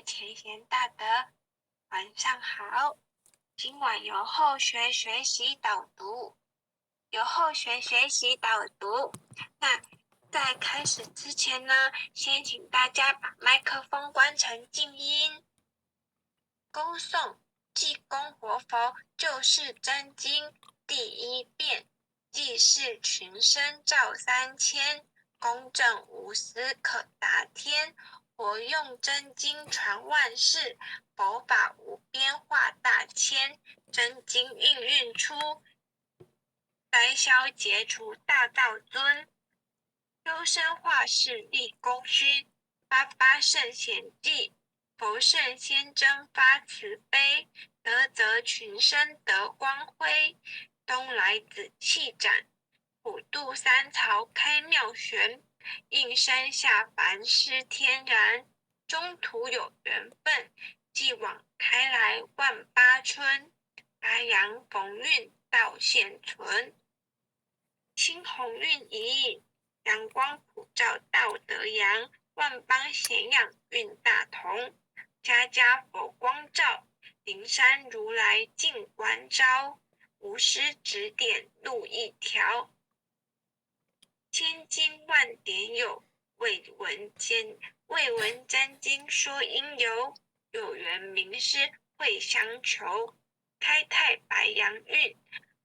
前贤大德，晚上好。今晚由后学学习导读，那在开始之前呢，先请大家把麦克风关成静音。恭诵济公活佛救世真经第1遍，济世群生照3000，公正无私可达天。活用真经传万世，佛法无边化大千。真经应运出，灾消解除大道尊。修身化世立功勋，88圣贤记，佛圣先真发慈悲，德泽群生得光辉。东来紫气展，普渡三曹开妙玄，应身下凡施天然。中途有缘分，继往开来万八春。白杨逢运道现存，青红运一印，阳光普照道德扬。万邦咸养运大同，家家佛光照。灵山如来尽关照，无师指点路一条。千经万典有，未闻真经说因由。有缘名师会相求，开泰白杨运。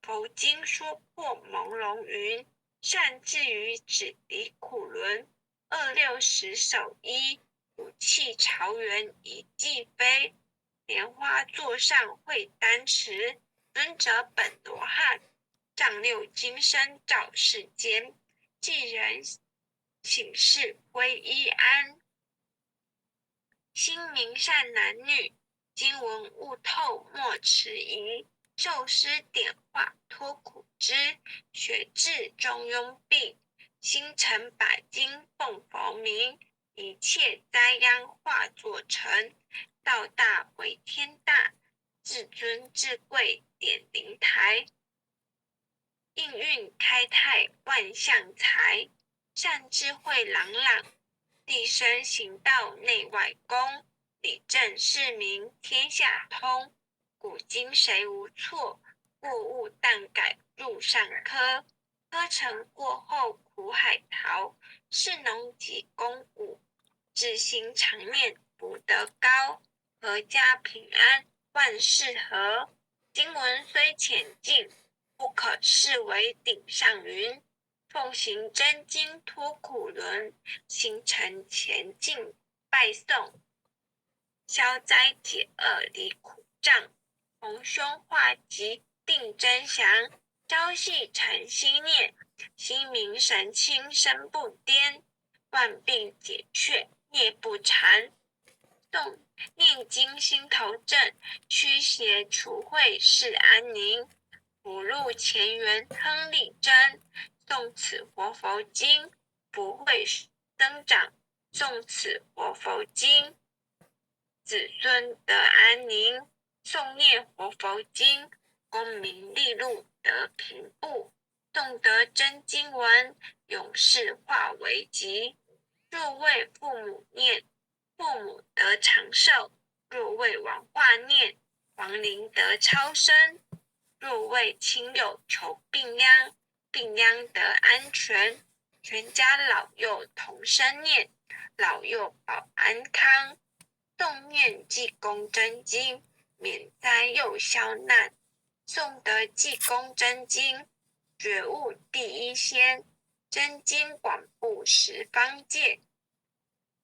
佛经说破朦胧云，善至于止离苦轮。26时守一，武器朝元以济非。莲花座上会丹池，尊者本罗汉，丈六金身照世间。济人醒世归依安，心明善男女，经文悟透莫迟疑。受师点化脱苦枝，学至中庸病。心诚把经奉佛名，一切灾殃化作尘。道大为天大，至尊至贵点灵台。应运开泰万象财，善智慧朗朗，立身行道内外公。理政事民天下通，古今谁无错？过误但改入上科。科成过后苦海淘，士农及公谷，志心常念福德高。阖家平安万事和，经文虽浅近，不可视为顶上云。奉行真经脱苦轮，心诚前进拜诵。消灾解厄离苦障，逢凶化吉定真祥。朝夕诚心念，心明神清身不颠。万病解却孽不缠，诵念经心头正，驱邪除秽世安宁。福禄前缘亨利贞，诵此活佛经，福慧增长。诵此活佛经，子孙得安宁。诵念活佛经，功名利禄得平步。诵得真经文，永世化为吉。若为父母念，父母得长寿；若为王化念，王灵得超生；若为亲友求病殃，病殃得安全。全家老幼同声念，老幼保安康。诵念济公真经，免灾又消难。诵得济公真经，觉悟第一仙。真经广布十方界，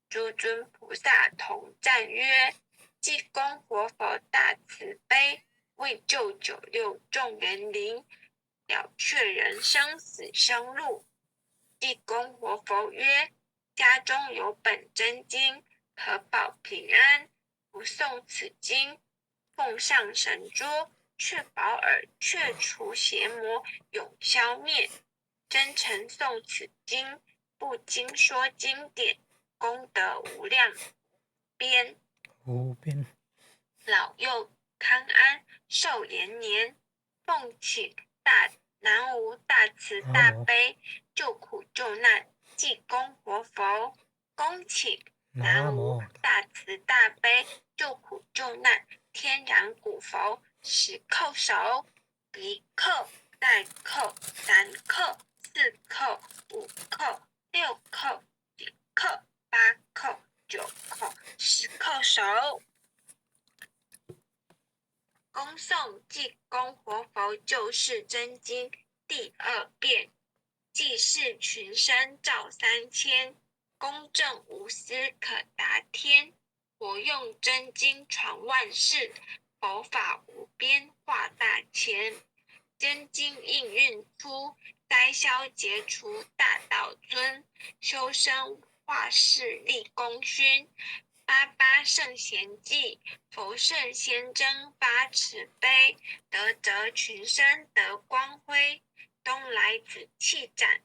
诸尊菩萨同赞曰：济公活佛大慈悲，为救96众园灵，了却人生死生路。济公活佛曰：家中有本真经，可保平安。不诵此经，奉上神桌，确保耳，却除邪魔，永消灭。真诚诵此经，不经说经典，功德无量边。老幼康安，寿延年。奉请南无大慈大悲救苦救难济公活佛，恭请南无大慈大悲救苦救难天然古佛，10叩首，1叩、2叩、3叩、4叩、5叩、6叩、7叩、8叩、9叩，10叩首。恭诵济公活佛救世真经第2遍，济世群生照3000，公正无私可达天。活用真经传万世，佛法无边化大千。真经应运出，灾消解除大道尊。修身化世立功勋。88圣贤记，佛圣先真发慈悲，德泽群生得光辉。东来紫气展，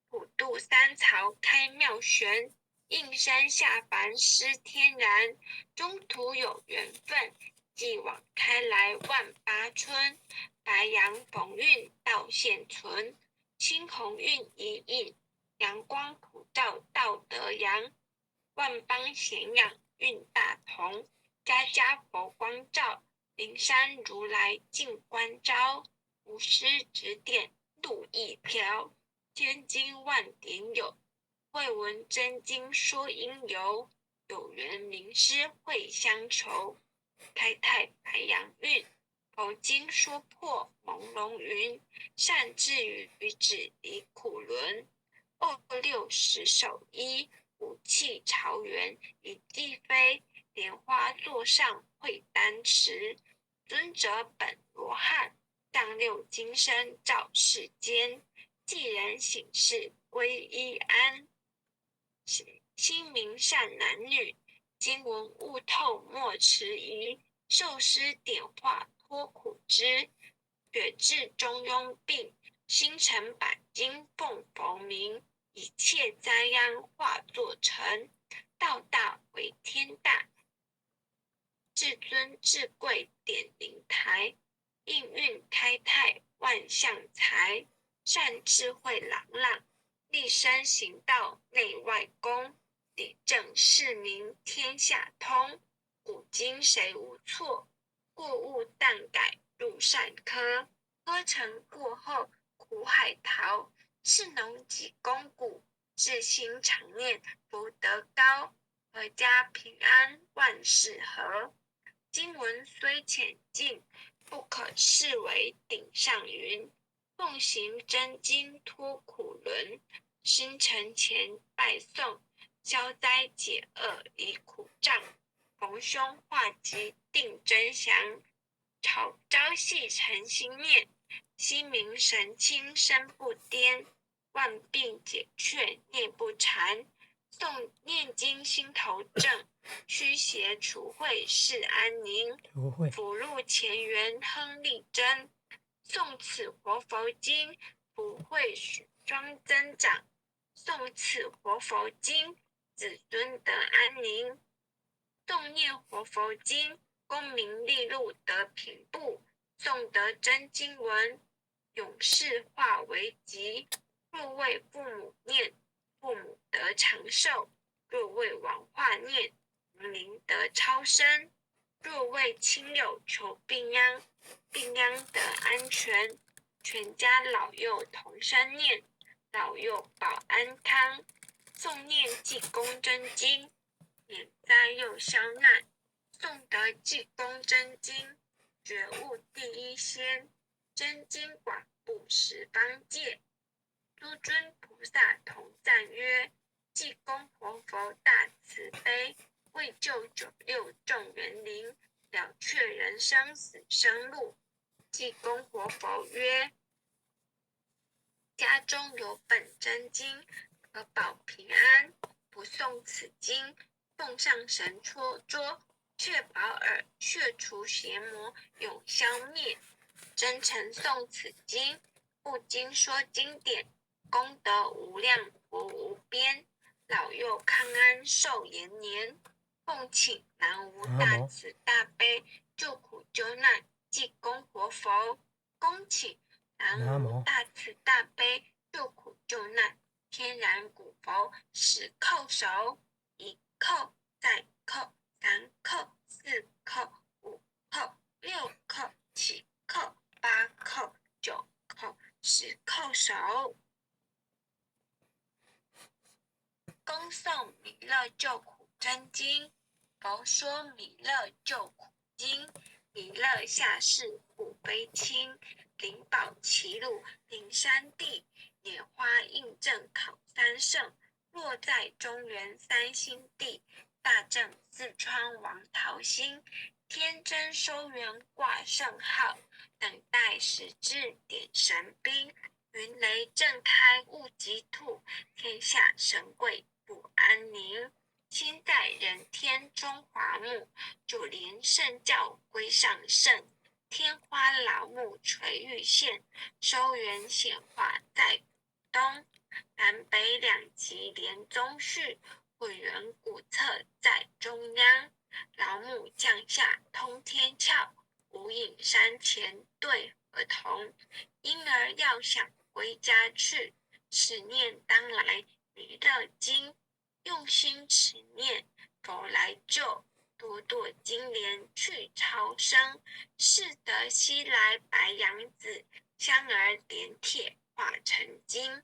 普渡三曹开妙玄。应山下凡施天然，中途有缘分，继往开来万八春。白杨逢运道现存，青红运一印，阳光普照道德扬。万邦咸养运大同，家家佛光照，灵山如来净观照。无师指点路一条，千经万典有，会闻真经说因由。有缘名师会相求，开泰白杨运，佛经说破朦胧云。善智于止离苦轮，26手一，武器朝元以地飞。莲花座上会丹池，尊者本罗汉，降六金身照世间。既然醒世归依安，心明善男女，经文悟透莫迟疑。受师点化脱苦汁，血治中庸病。星辰百经奉佛名，一切灾殃化作尘。道大为天大，至尊至贵点灵台。应运开泰万象财，善智慧朗朗，立身行道内外功。理正世民天下通，古今谁无错？过误但改入善科，科成过后苦海淘。士农积功谷，志心常念福德高。阖家平安万事和，经文虽浅近，不可视为顶上云。奉行真经脱苦轮，生辰前拜诵，消灾解厄离苦障。逢凶化吉定真祥，朝夕诚心念，心明神清身不颠。万病解却念不缠，诵念经心头正。驱邪除秽世安宁，福禄前缘亨利贞。诵此活佛经，福慧许双增长。诵此活佛经，子孙得安宁。诵念活佛经，功名利禄得平步。诵得真经文，永世化为吉。若为父母念，父母得长寿；若为王化念，灵得超生；若为亲友求病殃，病殃得安全。全家老幼同声念，老幼保安康。诵念济公真经，免灾又消难。诵得济公真经，觉悟第一仙。真经广布十方界，诸尊菩萨同赞曰：济公活佛大慈悲，为救96众园灵，了却人生死生路。济公活佛曰：家中有本真经，可保平安。不诵此经，奉上神戳捉，确保耳，却除邪魔，永消灭。真诚诵此经，不经说经典，功德无量，福无边。老幼康安寿延年，奉请南无大慈大悲救苦救难济公活佛，恭请南无大慈大悲救苦救难天然古佛，10叩首。1叩再叩，3叩4叩5叩6叩7叩8叩9叩10叩手。恭诵弥勒救苦真经。佛说弥勒救苦经。弥勒下世苦悲亲，灵宝齐鲁灵山地，拈花印证考三圣，落在中原三星地，大正四川王桃心，天真收元挂圣号，等待时至点神兵，云雷震开雾即吐，天下神鬼不安宁。心在人天中华木，就连圣教归上圣。天花老木垂玉线，收元显化在东。南北两极连宗序，混元古册在中央。老木降下通天窍，无影山前对合同。婴儿要想归家去，此念当来弥勒经。用心持念，佛来救，朵朵金莲去超生。适得西来白杨子，香儿点铁化成金。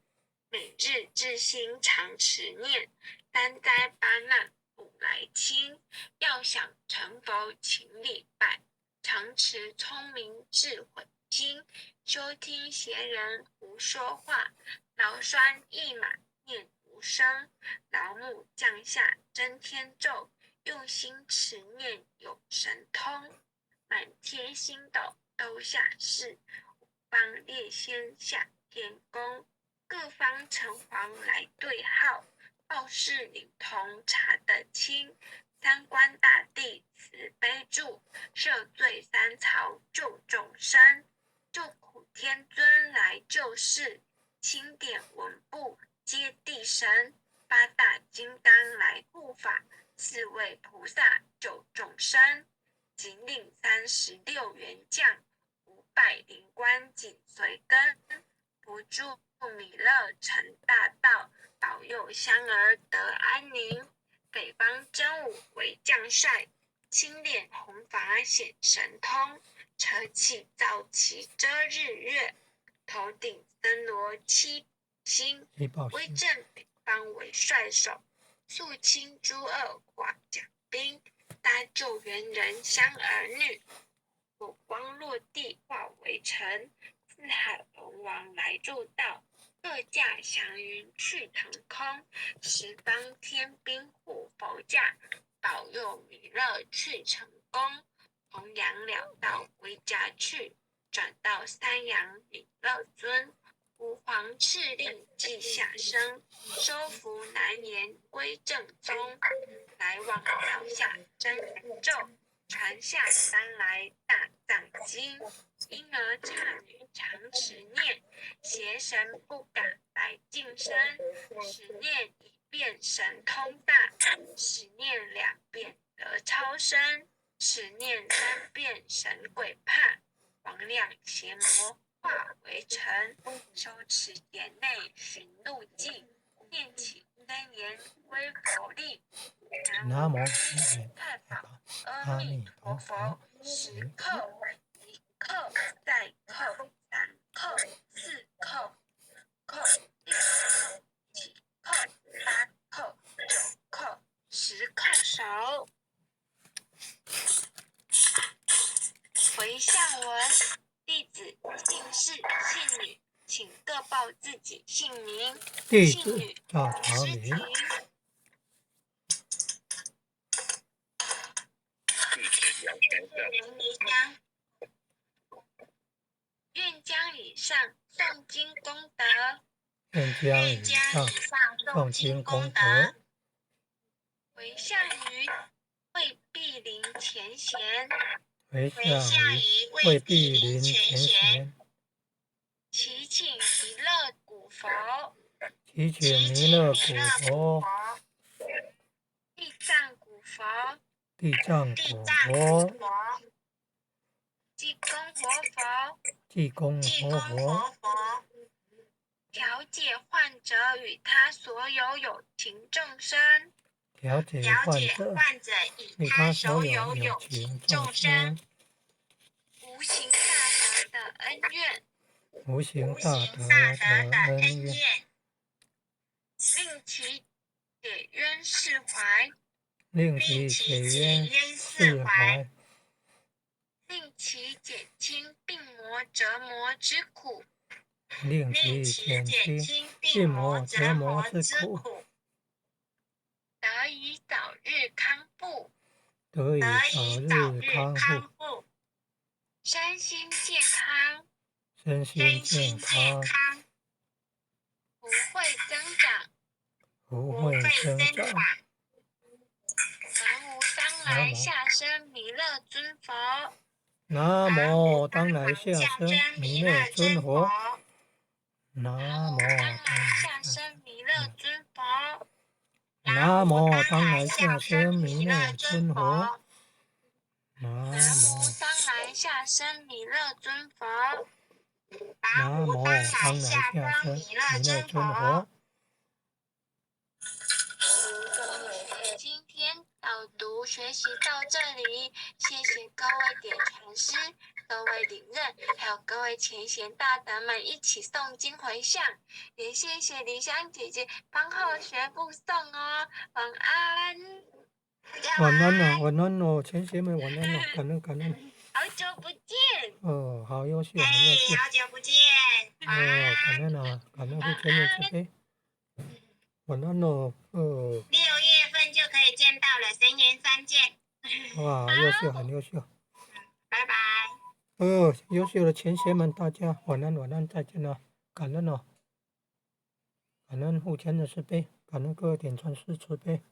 每日至心常持念，三灾八难不来侵。要想成佛请礼拜，常持聪明智慧心。休听邪人胡说话，劳酸一满念无声。老母降下真天咒，用心持念有神通。满天星斗都下世，五方列仙下天宫。各方城隍来对号，报事灵童查得清。三官大帝慈悲助，赦罪三曹救众生。救苦天尊来救世，钦点文部接地神。八大金刚来护法，四位菩萨救众生。仅领36员将，500灵官紧随跟。不助弥勒成大道，保佑香儿得安宁。北方真武为将帅，青脸红发显神通。车气造旗遮日月，头顶森罗七星。威震北方为帅首，肃清诸恶挂甲兵。搭救援人香儿女，火光落地化为尘。四海龙王来入道，各驾祥云去腾空。十方天兵护佛驾，保佑弥勒去成功。弘扬了道归家去，转到三阳弥勒尊。吾皇敕令记下生，收服难言归正宗。来往脚下真人咒，传下三来大藏经。婴儿刹女常持念，邪神不敢来近身。十念一遍神通大，十念2遍得超生。十念3遍神鬼怕，魍魉邪魔化为尘。手持眼内寻路迹，念起真言归佛力。南无太保阿弥陀佛。10叩1叩再叩3叩4叩5叩6叩7叩8叩9叩10叩手。回向文：弟子姓氏姓女，请各报自己姓名。弟姓女子叫施曹女，婷。愿将以上诵经功德，愿将以上诵经功德回向于为毗邻前贤，回向于为毗邻前贤，祈请弥勒古佛，祈请弥勒古佛、地藏古佛、地藏古佛、济公活佛、济公活佛，调解患者与他所有有情众生，了解患者，以他所有有情众生无形大德的恩怨，无形大德的恩怨，令其解冤释怀，令其解冤释怀，令其减轻病魔折磨之苦，令其减轻病魔折磨之苦，得以早日康复，得以早日康复，身心健康，身心健康，福慧增长，福慧增长。南无当来下生弥勒尊佛。南无当来下生弥勒尊佛。南无当来下生弥勒尊佛。南无当来下生弥勒尊佛。南无当来下生弥勒尊佛。南无当来下生弥勒尊佛。今天导读学习到这里，谢谢各位点传师、各位领任，还有各位前贤大德们一起诵经回向，也谢谢梨香姐姐帮后学附诵哦。晚安。晚安了，晚安哦，前贤们晚安了，感恩感恩。好久不见。哦，好优秀，好优秀。好久不见。感恩啊，感恩父亲的慈悲。晚安哦，6月份就可以见到了，神言3见。哇，优秀，很优秀。拜拜。优秀的前贤们，大家晚安，晚安，再见了，感恩哦，感恩父亲的慈悲，感恩各位点传师慈悲，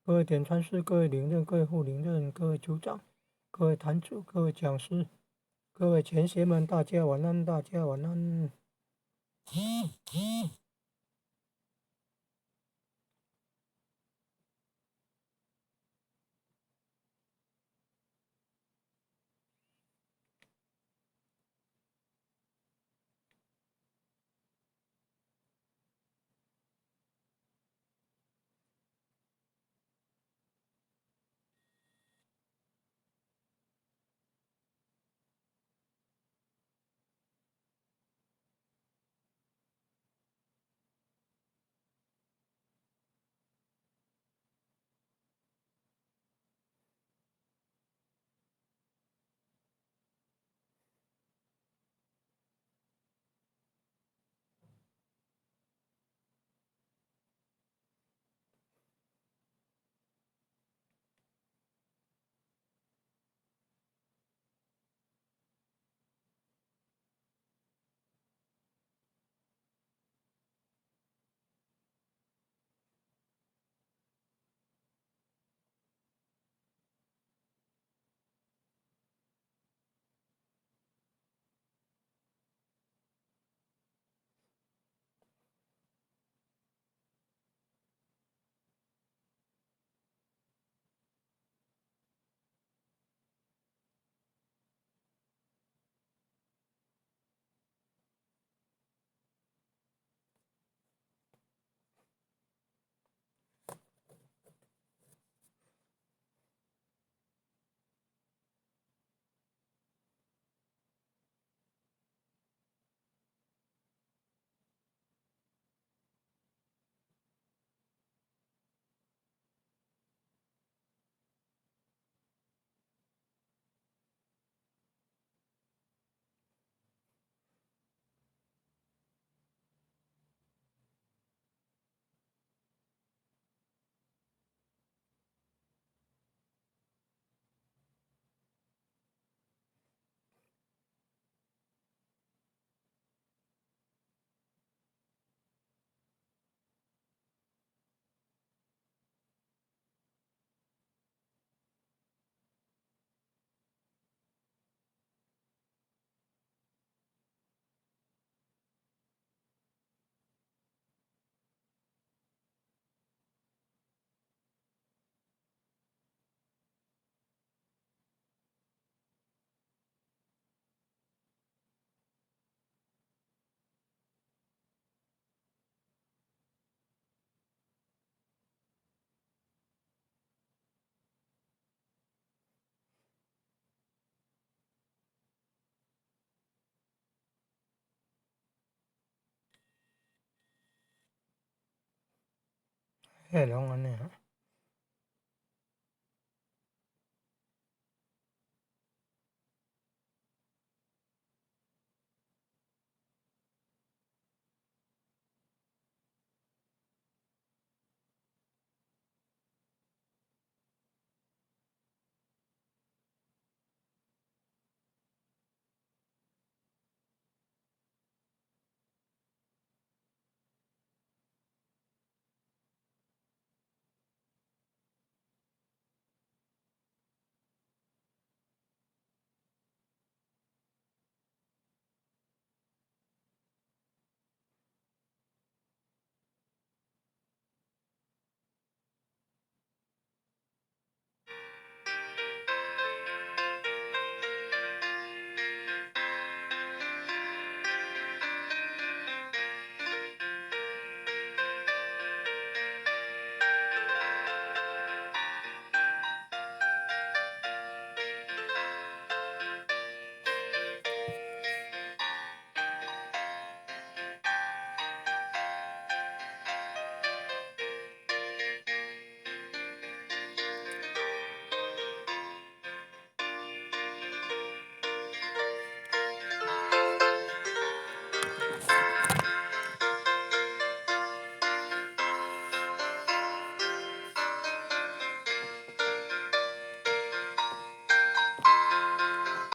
各位点传师，各位领任，各位副领任，各位组长，各位坛主，各位讲师，各位前贤们，大家晚安，大家晚安。แค่ร้องอันเนี้ยฮะ